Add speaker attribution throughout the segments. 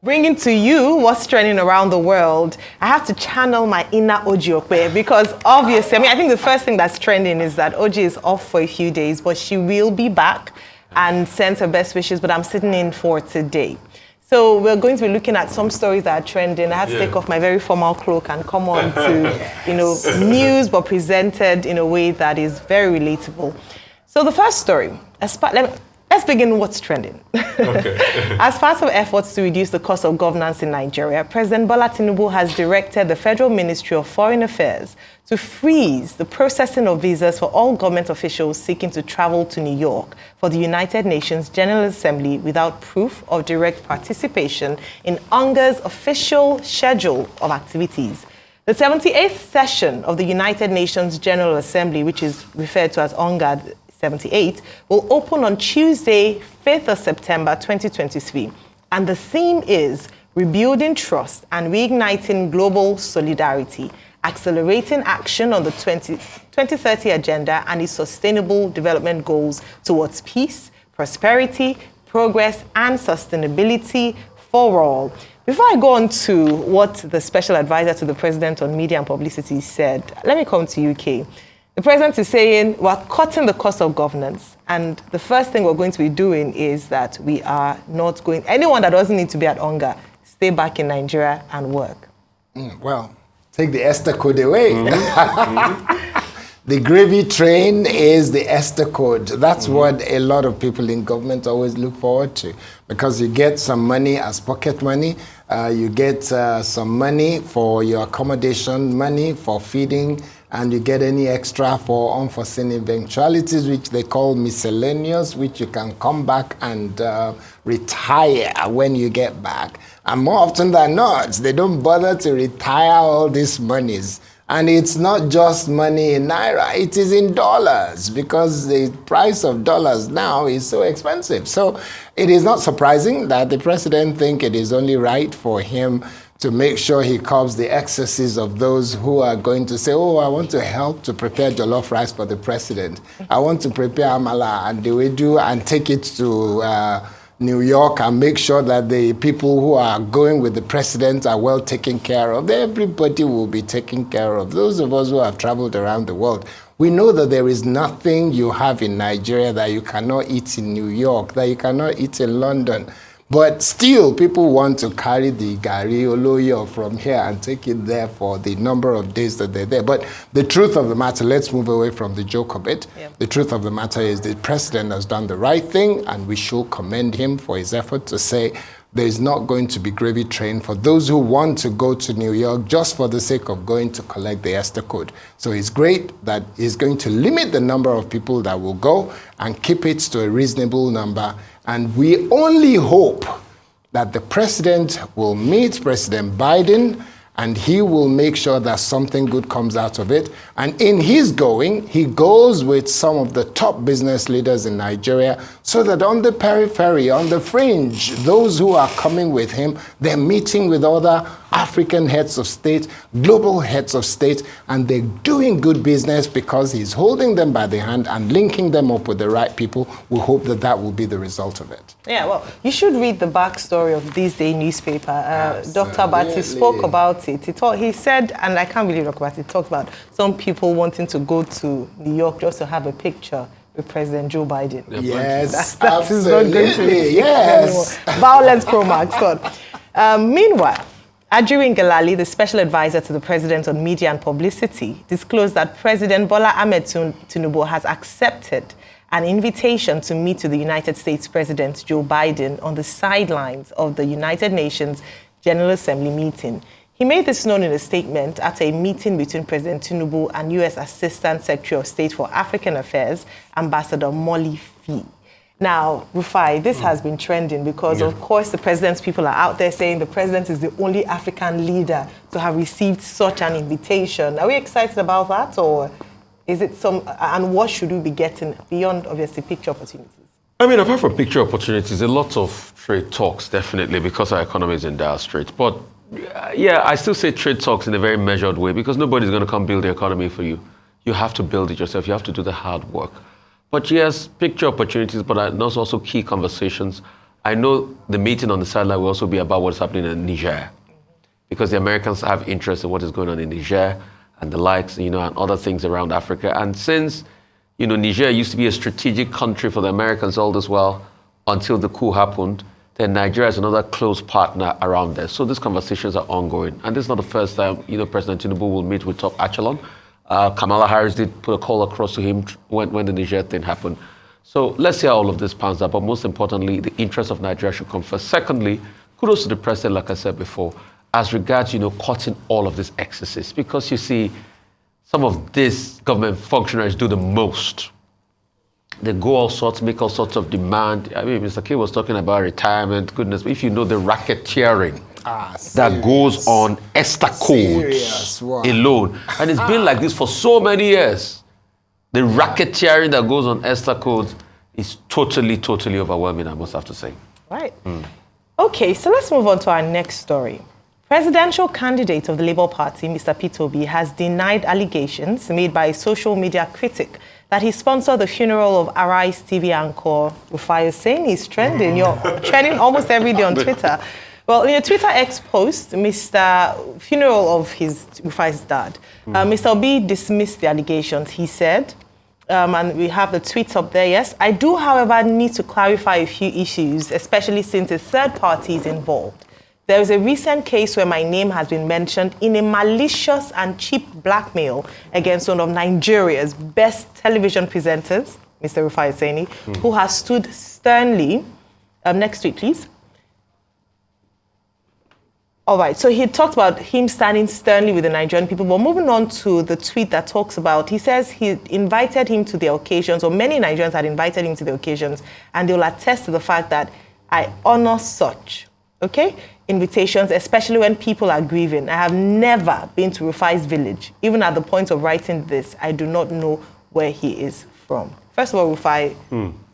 Speaker 1: Bringing to you what's trending around the world, I have to channel my inner Oji because obviously, I think the first thing that's trending is that Oji is off for a few days, but she will be back and sends her best wishes, but I'm sitting in for today. So we're going to be looking at some stories that are trending. I had to take off my very formal cloak and come on to, news, but presented in a way that is very relatable. So the first story, let's begin with what's trending. Okay. As part of efforts to reduce the cost of governance in Nigeria, President Bola Tinubu has directed the Federal Ministry of Foreign Affairs to freeze the processing of visas for all government officials seeking to travel to New York for the United Nations General Assembly without proof of direct participation in UNGA's official schedule of activities. The 78th session of the United Nations General Assembly, which is referred to as UNGA 78, will open on Tuesday, 5th of September 2023. And the theme is Rebuilding Trust and Reigniting Global Solidarity, Accelerating Action on the 2030 Agenda and its Sustainable Development Goals towards peace, prosperity, progress, and sustainability for all. Before I go on to what the Special Advisor to the President on Media and Publicity said, let me come to UK. The President is saying we're cutting the cost of governance, and the first thing we're going to be doing is that we are not going, anyone that doesn't need to be at UNGA, stay back in Nigeria and work.
Speaker 2: Well, take the Esther code away. The gravy train is the Esther code. That's what a lot of people in government always look forward to, because you get some money as pocket money, you get some money for your accommodation, money for feeding, and you get any extra for unforeseen eventualities, which they call miscellaneous, which you can come back and retire when you get back. And more often than not, they don't bother to retire all these monies. And it's not just money in Naira, it is in dollars, because the price of dollars now is so expensive. So it is not surprising that the president thinks it is only right for him to make sure he curbs the excesses of those who are going to say, oh, I want to help to prepare jollof rice for the president. I want to prepare amala and dewedu and take it to New York and make sure that the people who are going with the president are well taken care of. Everybody will be taken care of. Those of us who have traveled around the world, we know that there is nothing you have in Nigeria that you cannot eat in New York, that you cannot eat in London. But still, people want to carry the gari oloyo from here and take it there for the number of days that they're there. But the truth of the matter, let's move away from the joke of it. Yep. The truth of the matter is the president has done the right thing, and we should commend him for his effort to say there is not going to be gravy train for those who want to go to New York just for the sake of going to collect the Esther code. So it's great that he's going to limit the number of people that will go and keep it to a reasonable number. And we only hope that the president will meet President Biden and he will make sure that something good comes out of it. And in his going, he goes with some of the top business leaders in Nigeria so that on the periphery, on the fringe, those who are coming with him, they're meeting with other African heads of state, global heads of state, and they're doing good business because he's holding them by the hand and linking them up with the right people. We hope that that will be the result of it.
Speaker 1: Yeah, well, you should read the backstory of this day newspaper. Dr. Bati spoke about it. He said, and I can't really talk about it, he talked about some people wanting to go to New York just to have a picture with President Joe Biden.
Speaker 2: Yes,
Speaker 1: that is not going to be
Speaker 2: yes.
Speaker 1: Violence Pro Max. Meanwhile, Ajuri Ngelale, the special advisor to the president on media and publicity, disclosed that President Bola Ahmed Tinubu has accepted an invitation to meet with the United States President Joe Biden on the sidelines of the United Nations General Assembly meeting. He made this known in a statement at a meeting between President Tinubu and U.S. Assistant Secretary of State for African Affairs, Ambassador Molly Fee. Now, Rufai, this has been trending because, of course, the president's people are out there saying the president is the only African leader to have received such an invitation. Are we excited about that, or is it and what should we be getting beyond, obviously, picture opportunities?
Speaker 3: I mean, apart from picture opportunities, a lot of trade talks, definitely, because our economy is in dire straits. But yeah, I still say trade talks in a very measured way because nobody's going to come build the economy for you. You have to build it yourself. You have to do the hard work. But yes, picture opportunities, but also key conversations. I know the meeting on the sideline will also be about what's happening in Niger, because the Americans have interest in what is going on in Niger and the likes, and other things around Africa. And since, Niger used to be a strategic country for the Americans all this while until the coup happened, then Nigeria is another close partner around there. So these conversations are ongoing. And this is not the first time, President Tinubu will meet with top echelon. Kamala Harris did put a call across to him when the Niger thing happened. So let's see how all of this pans out. But most importantly, the interest of Nigeria should come first. Secondly, kudos to the president, like I said before, as regards, cutting all of this excesses. Because you see, some of these government functionaries do the most. They go all sorts, make all sorts of demand. I mean, Mr. K was talking about retirement, goodness. But if you know the racketeering that goes on Esther codes alone, and it's been like this for so many years. The racketeering that goes on Esther codes is totally, totally overwhelming, I must have to say.
Speaker 1: Right. Okay, so let's move on to our next story. Presidential candidate of the Labour Party, Mr. Peter Obi, has denied allegations made by a social media critic that he sponsored the funeral of Arise TV anchor Rufai Hussaini. Is trending. You're trending almost every day on Twitter. Well, in a Twitter X post, Mr. funeral of Rufai's dad, Mr. Obi dismissed the allegations. He said, and we have the tweet up there, yes, I do, however, need to clarify a few issues, especially since a third party is involved. There is a recent case where my name has been mentioned in a malicious and cheap blackmail against one of Nigeria's best television presenters, Mr. Rufai Hussaini, who has stood sternly. Next tweet, please. All right, so he talked about him standing sternly with the Nigerian people, but moving on to the tweet that talks about, he says he invited him to the occasions, or many Nigerians had invited him to the occasions, and they will attest to the fact that I honor such, invitations, especially when people are grieving. I have never been to Rufai's village. Even at the point of writing this, I do not know where he is from. First of all, Rufai,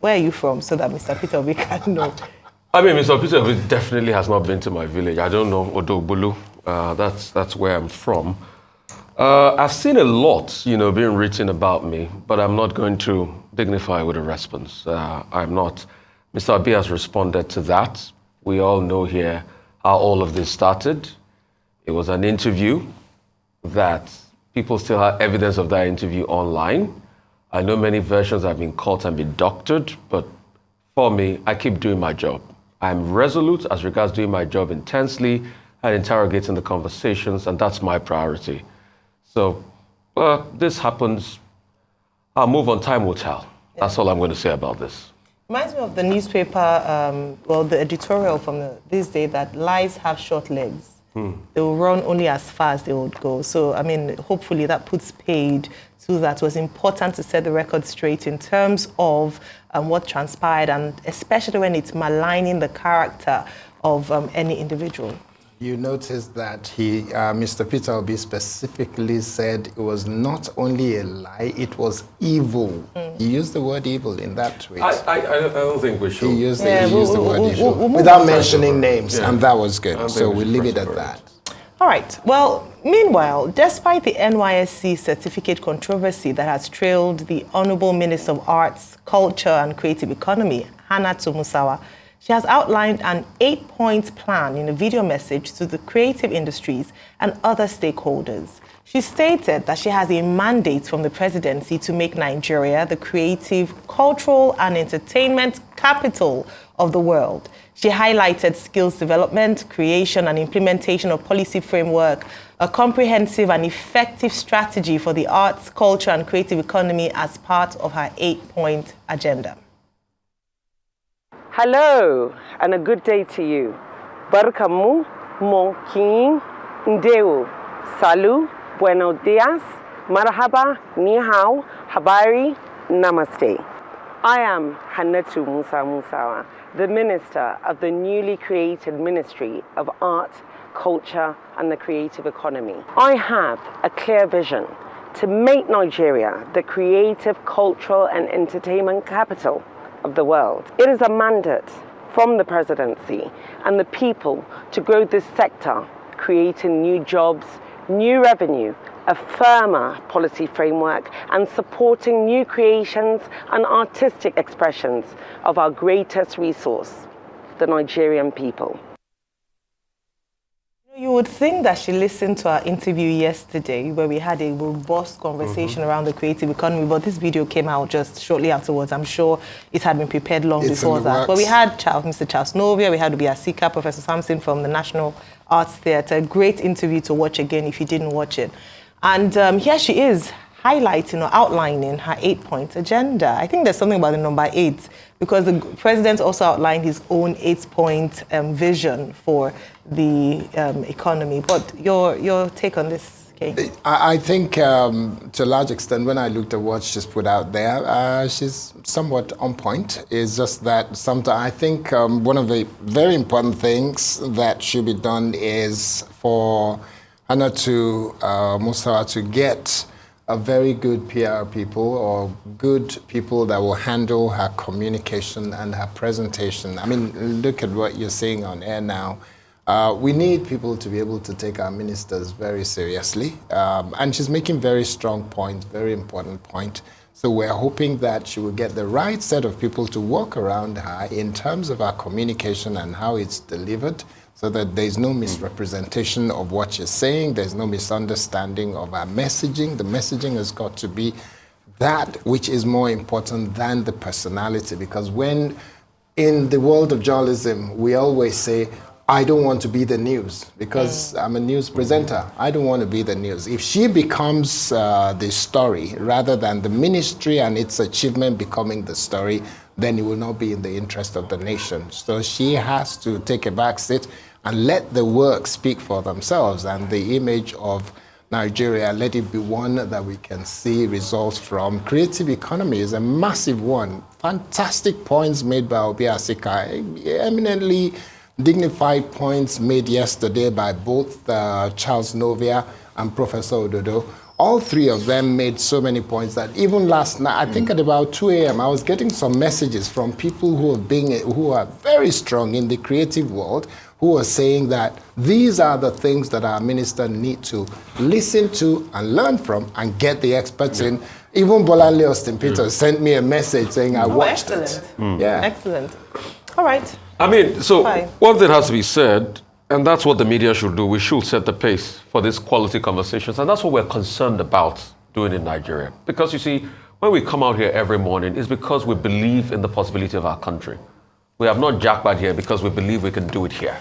Speaker 1: where are you from, so that Mr. Peter Obi can know?
Speaker 3: I mean, Mr. Peter Obi definitely has not been to my village. I don't know Odogbulu. That's where I'm from. I've seen a lot, being written about me, but I'm not going to dignify with a response. I'm not. Mr. Obi has responded to that. We all know here how all of this started. It was an interview that people still have evidence of that interview online. I know many versions have been cut and been doctored, but for me, I keep doing my job. I'm resolute as regards doing my job intensely and interrogating the conversations, and that's my priority. So this happens. I'll move on, time will tell. That's all I'm going to say about this.
Speaker 1: Reminds me of the newspaper, the editorial from this day that lies have short legs. They will run only as far as they would go. So, I mean, hopefully that puts paid to that. It was important to set the record straight in terms of what transpired, and especially when it's maligning the character of any individual.
Speaker 2: You notice that Mr. Peter Obi specifically said it was not only a lie, it was evil. He used the word evil in that tweet.
Speaker 3: I don't think we should.
Speaker 2: He used the word evil without mentioning names, and that was good. So we'll leave it at that.
Speaker 1: All right. Well, meanwhile, despite the NYSC certificate controversy that has trailed the Honorable Minister of Arts, Culture and Creative Economy, Hannatu Musawa, she has outlined an 8-point plan in a video message to the creative industries and other stakeholders. She stated that she has a mandate from the presidency to make Nigeria the creative, cultural, and entertainment capital of the world. She highlighted skills development, creation, and implementation of policy framework, a comprehensive and effective strategy for the arts, culture, and creative economy as part of her 8-point agenda.
Speaker 4: Hello, and a good day to you. Barkamu, Monkin, Ndeu, Salu, Buenos Dias, Marhaba, Ni Hao, Habari, Namaste. I am Hannatu Musawa, the Minister of the newly created Ministry of Art, Culture and the Creative Economy. I have a clear vision to make Nigeria the creative, cultural and entertainment capital of the world. It is a mandate from the presidency and the people to grow this sector, creating new jobs, new revenue, a firmer policy framework, and supporting new creations and artistic expressions of our greatest resource, the Nigerian people.
Speaker 1: You would think that she listened to our interview yesterday where we had a robust conversation around the creative economy, but this video came out just shortly afterwards. I'm sure it had been prepared long before that. But we had Mr. Charles Novia, we had Obiasika, Professor Sampson from the National Arts Theatre. Great interview to watch again if you didn't watch it. And here she is highlighting or outlining her 8-point agenda. I think there's something about the number 8 because the president also outlined his own 8-point vision for the economy. But your take on this, Kay?
Speaker 2: I think to a large extent, when I looked at what she's put out there, she's somewhat on point. It's just that sometimes I think one of the very important things that should be done is for Hannatu Musawa to get a very good PR people or good people that will handle her communication and her presentation. I mean, look at what you're saying on air now. We need people to be able to take our ministers very seriously. And she's making very strong points, very important point. So we're hoping that she will get the right set of people to work around her in terms of our communication and how it's delivered, so that there's no misrepresentation of what you're saying, there's no misunderstanding of our messaging. The messaging has got to be that which is more important than the personality, because when in the world of journalism, we always say, I don't want to be the news because I'm a news presenter. I don't want to be the news. If she becomes the story rather than the ministry and its achievement becoming the story, then it will not be in the interest of the nation. So she has to take a back seat and let the work speak for themselves, and the image of Nigeria, let it be one that we can see results from. Creative economy is a massive one. Fantastic points made by Obiasika, eminently dignified points made yesterday by both Charles Novia and Professor Ododo. All three of them made so many points that even last night, I think at about 2 a.m., I was getting some messages from people who are very strong in the creative world, who are saying that these are the things that our minister need to listen to and learn from and get the experts in. Even Bolanle Austin Peters sent me a message saying, I watched it.
Speaker 1: Yeah. Excellent. All right.
Speaker 3: I mean, so one thing has to be said, and that's what the media should do. We should set the pace for these quality conversations. And that's what we're concerned about doing in Nigeria. Because you see, when we come out here every morning, it's because we believe in the possibility of our country. We have not jackpot here because we believe we can do it here.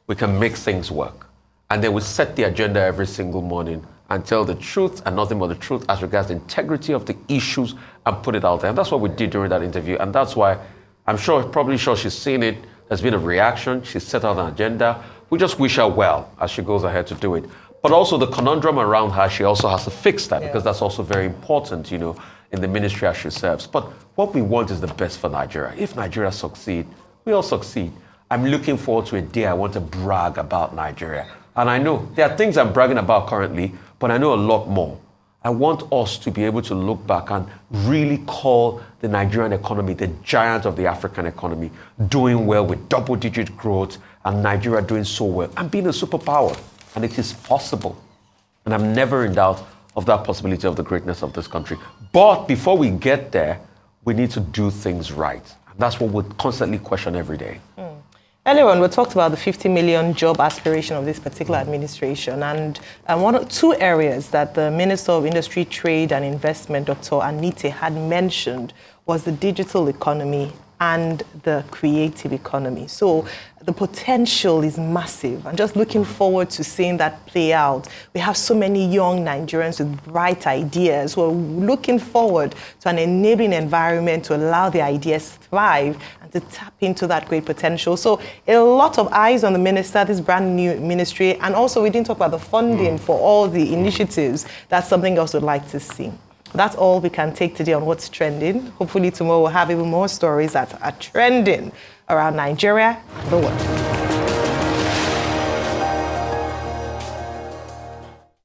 Speaker 3: We can make things work. And then we set the agenda every single morning and tell the truth and nothing but the truth as regards the integrity of the issues and put it out there. And that's what we did during that interview. And that's why I'm probably sure she's seen it. There's been a reaction. She's set out an agenda. We just wish her well as she goes ahead to do it. But also the conundrum around her, she also has to fix that because that's also very important, you know, in the ministry as she serves. But what we want is the best for Nigeria. If Nigeria succeeds, we all succeed. I'm looking forward to a day I want to brag about Nigeria. And I know there are things I'm bragging about currently, but I know a lot more. I want us to be able to look back and really call the Nigerian economy the giant of the African economy, doing well with double-digit growth, and Nigeria doing so well and being a superpower. And it is possible. And I'm never in doubt of that possibility of the greatness of this country. But before we get there, we need to do things right. And that's what we constantly question every day.
Speaker 1: Earlier on, we talked about the 50 million job aspiration of this particular administration, and two areas that the Minister of Industry, Trade and Investment, Dr. Anite, had mentioned was the digital economy and the creative economy. So the potential is massive. I'm just looking forward to seeing that play out. We have so many young Nigerians with bright ideas who are looking forward to an enabling environment to allow their ideas to thrive and to tap into that great potential. So a lot of eyes on the minister, this brand new ministry, and also we didn't talk about the funding for all the initiatives. That's something else we'd like to see. That's all we can take today on what's trending. Hopefully tomorrow we'll have even more stories that are trending around Nigeria and the world.